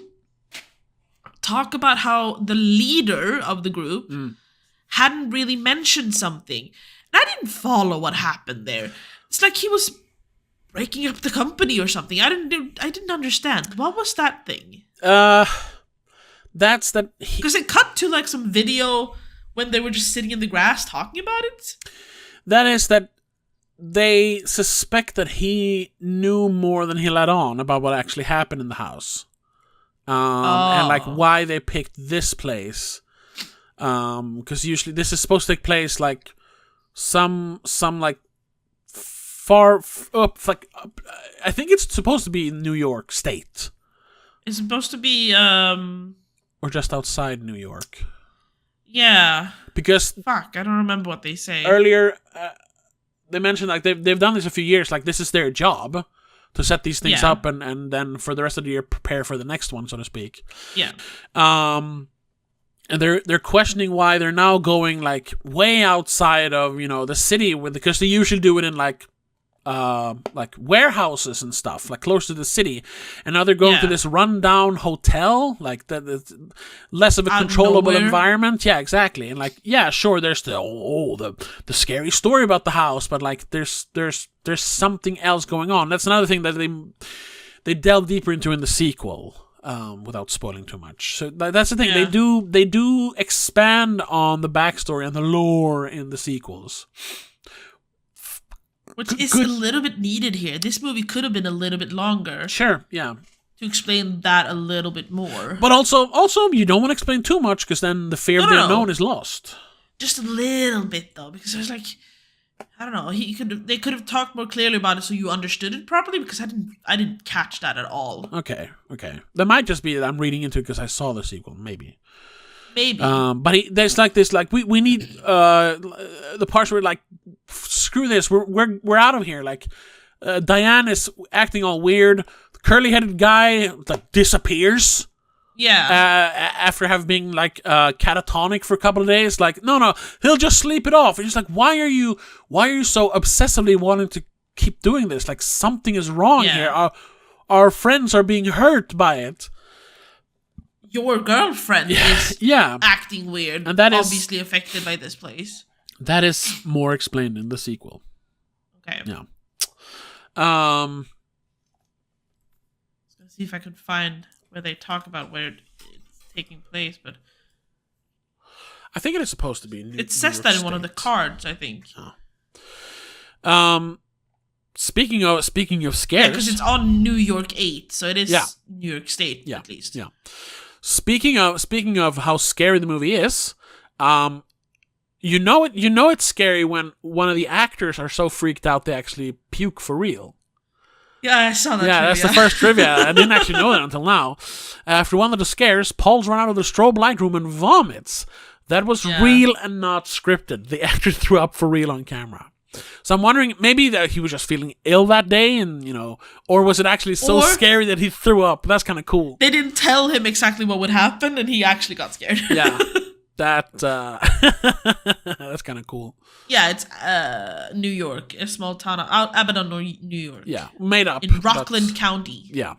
Speaker 2: talk about how the leader of the group hadn't really mentioned something. And I didn't follow what happened there. It's like he was breaking up the company or something. I didn't understand. What was that thing?
Speaker 1: That's that.
Speaker 2: Because it cut to like some video when they were just sitting in the grass talking about it.
Speaker 1: That is that they suspect that he knew more than he let on about what actually happened in the house. And like why they picked this place. Because usually this is supposed to take place like some like far up, like I think it's supposed to be in New York State.
Speaker 2: It's supposed to be
Speaker 1: or just outside New York.
Speaker 2: Yeah.
Speaker 1: Because
Speaker 2: I don't remember what they say.
Speaker 1: Earlier they mentioned like they've done this a few years, like this is their job to set these things up and then for the rest of the year prepare for the next one, so to speak.
Speaker 2: Yeah.
Speaker 1: And they're questioning why they're now going like way outside of, the city because they usually do it in like warehouses and stuff, like close to the city, and now they're going to this rundown hotel, like that's less of a controllable environment. Yeah, exactly. And like, yeah, sure, there's the scary story about the house, but like there's something else going on. That's another thing that they delve deeper into in the sequel. Without spoiling too much. So that's the thing. Yeah. They do expand on the backstory and the lore in the sequels.
Speaker 2: Which is a little bit needed here. This movie could have been a little bit longer.
Speaker 1: Sure, yeah.
Speaker 2: To explain that a little bit more.
Speaker 1: But also you don't want to explain too much because then the fear of the unknown is lost.
Speaker 2: Just a little bit though, because there's like, I don't know. They could have talked more clearly about it so you understood it properly, because I didn't catch that at all.
Speaker 1: Okay. That might just be that I'm reading into it because I saw the sequel, maybe. But there's like this, like we need the parts where like, screw this, we're out of here. Like Diane is acting all weird. The curly-headed guy like disappears.
Speaker 2: Yeah.
Speaker 1: After having been like catatonic for a couple of days, like no, he'll just sleep it off. And it's like, why are you so obsessively wanting to keep doing this? Like something is wrong here. Our friends are being hurt by it.
Speaker 2: Your girlfriend is acting weird, and that is obviously affected by this place.
Speaker 1: That is more explained in the sequel.
Speaker 2: Okay.
Speaker 1: Yeah.
Speaker 2: I was gonna see if I could find where they talk about where it's taking place, but
Speaker 1: I think it is supposed to be.
Speaker 2: It says that in one of the cards, I think.
Speaker 1: Oh. Speaking of scares,
Speaker 2: yeah, because it's on New York 8, so it is New York State at least.
Speaker 1: Yeah. Speaking of how scary the movie is, you know it's scary when one of the actors are so freaked out they actually puke for real.
Speaker 2: Yeah, I saw that.
Speaker 1: Yeah,
Speaker 2: trivia.
Speaker 1: That's the first trivia. I didn't actually know that until now. After one of the scares, Paul's run out of the strobe light room and vomits. That was real and not scripted. The actor threw up for real on camera. So I'm wondering, maybe that he was just feeling ill that day, and or was it actually so scary that he threw up? That's kind of cool.
Speaker 2: They didn't tell him exactly what would happen, and he actually got scared.
Speaker 1: Yeah, that's kind of cool.
Speaker 2: Yeah, it's New York, a small town, Abaddon, New York.
Speaker 1: Yeah, made up
Speaker 2: in Rockland County.
Speaker 1: Yeah.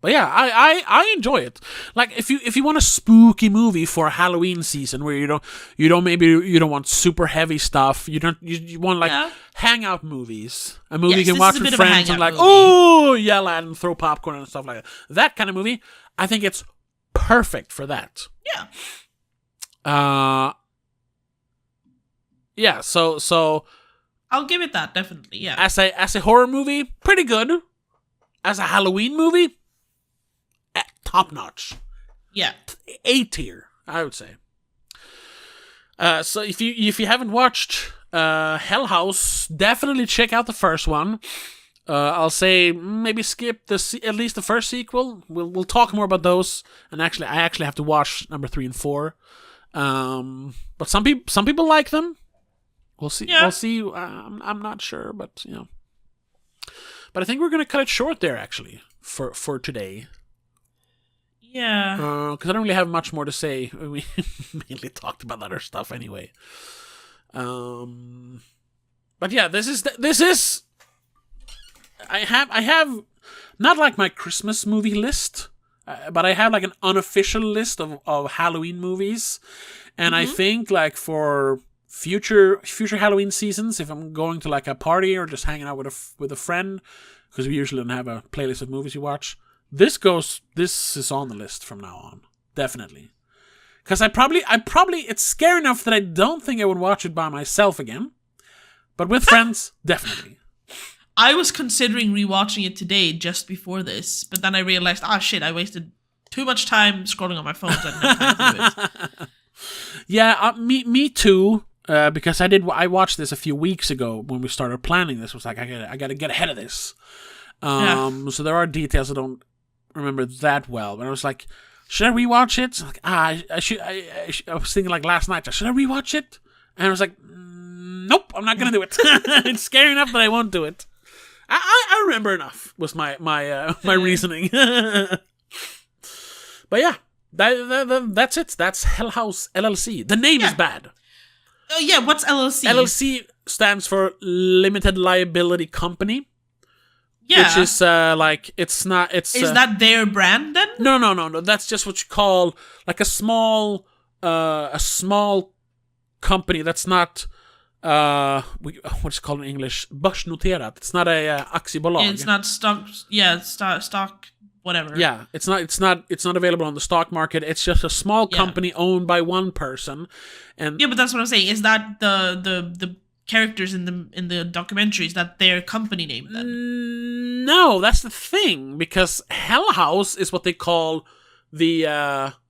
Speaker 1: But yeah, I enjoy it. Like if you want a spooky movie for Halloween season where you don't want super heavy stuff. You want like hangout movies. A movie you can watch with friends and like yell at and throw popcorn and stuff like that. That kind of movie, I think it's perfect for that.
Speaker 2: Yeah.
Speaker 1: Yeah, so
Speaker 2: I'll give it that, definitely. Yeah.
Speaker 1: As a horror movie, pretty good. As a Halloween movie, top notch.
Speaker 2: Yeah.
Speaker 1: A tier, I would say. So if you haven't watched Hell House, definitely check out the first one. I'll say maybe skip at least the first sequel. We'll talk more about those. And I actually have to watch number 3 and 4. But some people like them. We'll see.
Speaker 2: Yeah.
Speaker 1: We'll see. I'm not sure, but But I think we're gonna cut it short there, actually, for today.
Speaker 2: Yeah.
Speaker 1: Because I don't really have much more to say. We mainly talked about other stuff anyway. But yeah, this is. I have not like my Christmas movie list, but I have like an unofficial list of Halloween movies, and I think like for future Halloween seasons, if I'm going to like a party or just hanging out with a friend, because we usually don't have a playlist of movies we watch. This is on the list from now on, definitely. Because I probably it's scary enough that I don't think I would watch it by myself again, but with friends, definitely.
Speaker 2: I was considering rewatching it today just before this, but then I realized, shit, I wasted too much time scrolling on my phone, so I didn't have time to do it.
Speaker 1: Yeah, me too. Because I watched this a few weeks ago when we started planning this. I was like, I gotta get ahead of this. So there are details I don't remember that well, but I was like, should I rewatch it? Like, I was thinking like last night, should I rewatch it? And I was like, nope, I'm not gonna do it. It's scary enough that I won't do it. I remember enough was my reasoning. But yeah, that's it. That's Hell House LLC. The name is bad.
Speaker 2: Oh yeah, what's LLC?
Speaker 1: LLC stands for Limited Liability Company.
Speaker 2: Yeah.
Speaker 1: Which is like it's not. It's
Speaker 2: is that their brand then?
Speaker 1: No. That's just what you call like a small company. That's not what's it called in English? Börsnoterat. It's not a aktiebolag.
Speaker 2: It's not stock. Yeah, stock. Whatever.
Speaker 1: Yeah, it's not available on the stock market. It's just a small company owned by one person. And
Speaker 2: yeah, but that's what I'm saying. Is that the characters in the documentary, is that their company name then?
Speaker 1: No, that's the thing, because Hell House is what they call the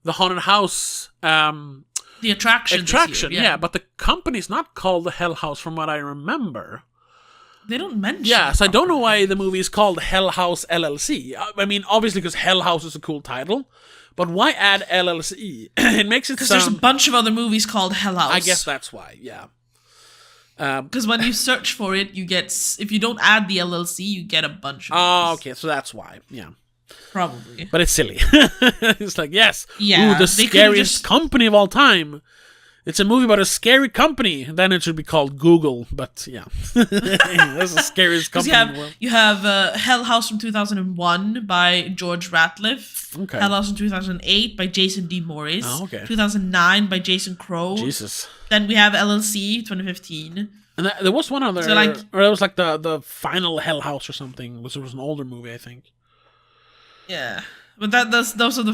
Speaker 1: haunted house
Speaker 2: The attraction.
Speaker 1: attraction.
Speaker 2: This year,
Speaker 1: Yeah, but the company's not called the Hell House, from what I remember.
Speaker 2: They don't mention.
Speaker 1: Yeah, so I don't know why the movie is called Hell House LLC. I mean, obviously because Hell House is a cool title, but why add LLC? It makes it
Speaker 2: Because
Speaker 1: sound...
Speaker 2: there's a bunch of other movies called Hell House.
Speaker 1: I guess that's why, yeah.
Speaker 2: Because when you search for it, you get... If you don't add the LLC, you get a bunch of
Speaker 1: Oh,
Speaker 2: movies.
Speaker 1: okay, so that's why, yeah.
Speaker 2: Probably.
Speaker 1: But it's silly. It's like, yes,
Speaker 2: Yeah,
Speaker 1: ooh, the
Speaker 2: they could've
Speaker 1: scariest
Speaker 2: just-
Speaker 1: company of all time. It's a movie about a scary company. Then it should be called Google, but yeah. That's the scariest company in the world.
Speaker 2: You have Hell House from 2001 by George Ratliff.
Speaker 1: Okay.
Speaker 2: Hell House from 2008 by Jason D. Morris.
Speaker 1: Oh, okay.
Speaker 2: 2009 by Jason Crow.
Speaker 1: Jesus.
Speaker 2: Then we have LLC 2015.
Speaker 1: And there was one other,
Speaker 2: So, like-
Speaker 1: or it was like the final Hell House or something. It was an older movie, I think.
Speaker 2: Yeah. But those are the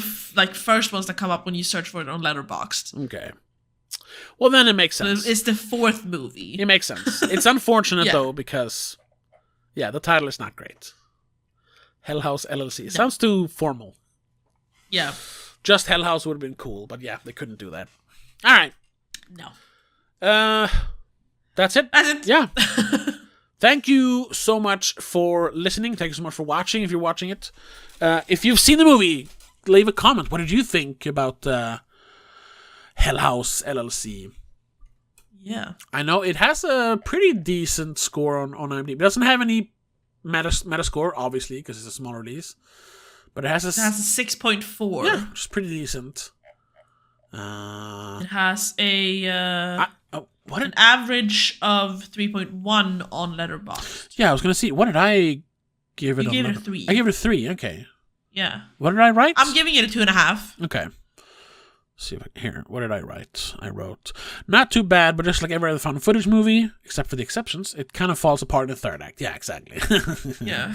Speaker 2: first ones that come up when you search for it on Letterboxd.
Speaker 1: Okay. Well, then it makes
Speaker 2: So
Speaker 1: sense.
Speaker 2: it's the fourth movie.
Speaker 1: It makes sense. It's unfortunate,
Speaker 2: Yeah.
Speaker 1: though, because, yeah, the title is not great. Hell House LLC. It sounds too formal.
Speaker 2: Yeah.
Speaker 1: Just Hell House would have been cool, but yeah, they couldn't do that. All right.
Speaker 2: No.
Speaker 1: That's it.
Speaker 2: That's it.
Speaker 1: Yeah. Thank you so much for listening. Thank you so much for watching, if you're watching it. If you've seen the movie, leave a comment. What did you think about Hell House LLC?
Speaker 2: Yeah.
Speaker 1: I know it has a pretty decent score on IMDb. It doesn't have any Metascore, obviously, because it's a small release. But it has a...
Speaker 2: It has a 6.4.
Speaker 1: Yeah, which is pretty decent.
Speaker 2: It has an
Speaker 1: What did...
Speaker 2: average of 3.1 on Letterboxd.
Speaker 1: Yeah, I was going to see. What did I give it?
Speaker 2: You
Speaker 1: on
Speaker 2: gave it a
Speaker 1: Letter-
Speaker 2: 3.
Speaker 1: I gave it a 3, okay.
Speaker 2: Yeah.
Speaker 1: What did I write?
Speaker 2: I'm giving it a 2.5.
Speaker 1: Okay. See if here. What did I write? I wrote, not too bad, but just like every other found footage movie, except for the exceptions, it kind of falls apart in the third act. Yeah, exactly.
Speaker 2: Yeah.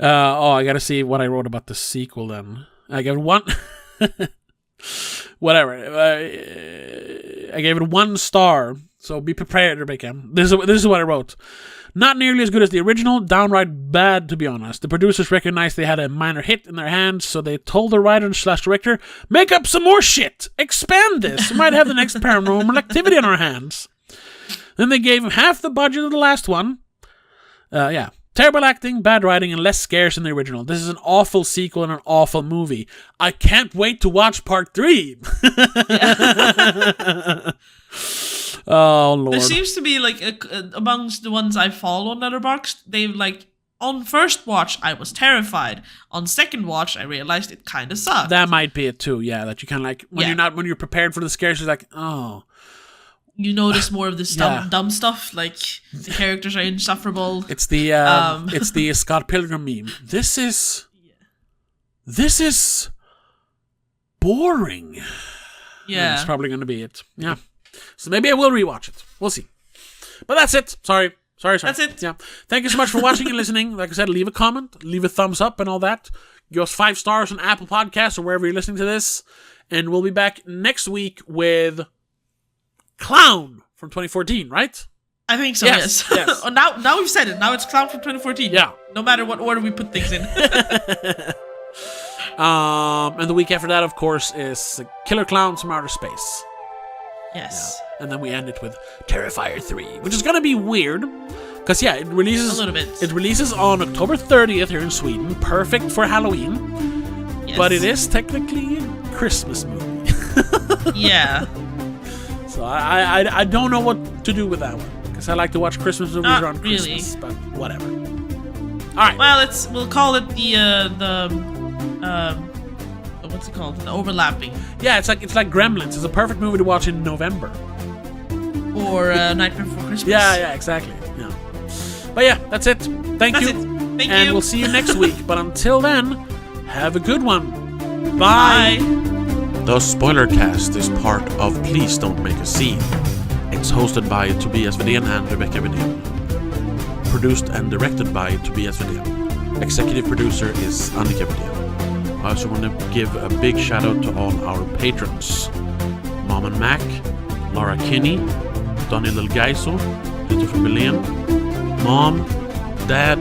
Speaker 1: I gotta see what I wrote about the sequel then. I gave it 1. Whatever. I gave it 1 star. So be prepared, Rebecca. This is what I wrote. Not nearly as good as the original, downright bad, to be honest. The producers recognized they had a minor hit in their hands, so they told the writer/director, make up some more shit! Expand this! We might have the next Paranormal Activity on our hands. Then they gave him half the budget of the last one. Yeah. Terrible acting, bad writing, and less scares than the original. This is an awful sequel and an awful movie. I can't wait to watch part 3! Oh, Lord.
Speaker 2: There seems to be, amongst the ones I follow on Letterboxd, they've, on first watch, I was terrified. On second watch, I realized it kind of sucked.
Speaker 1: That might be it, too, yeah. That you kind of when you're prepared for the scares, you're like, oh.
Speaker 2: You notice more of this dumb stuff, like the characters are insufferable.
Speaker 1: It's the it's the Scott Pilgrim meme. This is boring.
Speaker 2: Yeah.
Speaker 1: It's probably going to be it. Yeah. So maybe I will rewatch it. We'll see. But that's it. Sorry.
Speaker 2: That's it.
Speaker 1: Yeah. Thank you so much for watching and listening. Like I said, leave a comment, leave a thumbs up and all that. Give us 5 stars on Apple Podcasts or wherever you're listening to this. And we'll be back next week with Clown from 2014, right?
Speaker 2: I think so,
Speaker 1: Yes,
Speaker 2: yes.
Speaker 1: yes.
Speaker 2: Oh, now we've said it. Now it's Clown from 2014.
Speaker 1: Yeah.
Speaker 2: No matter what order we put things in.
Speaker 1: And the week after that, of course, is Killer Clowns from Outer Space.
Speaker 2: Yes.
Speaker 1: Yeah. And then we end it with Terrifier 3, which is going to be weird. Because, yeah, it releases...
Speaker 2: A little bit.
Speaker 1: It releases on October 30th here in Sweden. Perfect for Halloween.
Speaker 2: Yes.
Speaker 1: But it is technically a Christmas movie.
Speaker 2: Yeah.
Speaker 1: So I don't know what to do with that one. Because I like to watch Christmas movies
Speaker 2: Not
Speaker 1: around
Speaker 2: really.
Speaker 1: Christmas. But whatever. Alright.
Speaker 2: Well, we'll call it what's it called? The overlapping.
Speaker 1: Yeah, it's like Gremlins. It's a perfect movie to watch in November.
Speaker 2: Or Nightmare Before Christmas.
Speaker 1: Yeah, exactly. Yeah. But yeah, that's it. Thank you.
Speaker 2: Thank you.
Speaker 1: And we'll see you next week. But until then, have a good one. Bye. The Spoilercast is part of Please Don't Make a Scene. It's hosted by Tobias Vedén and Rebecca Vedén. Produced and directed by Tobias Vedén. Executive producer is Annika Vedén. I also want to give a big shout out to all our patrons. Mom and Mac, Laura Kinney, Donnie Lilgaiso, Christopher Millen, Mom, Dad,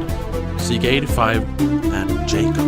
Speaker 1: CK85, and Jacob.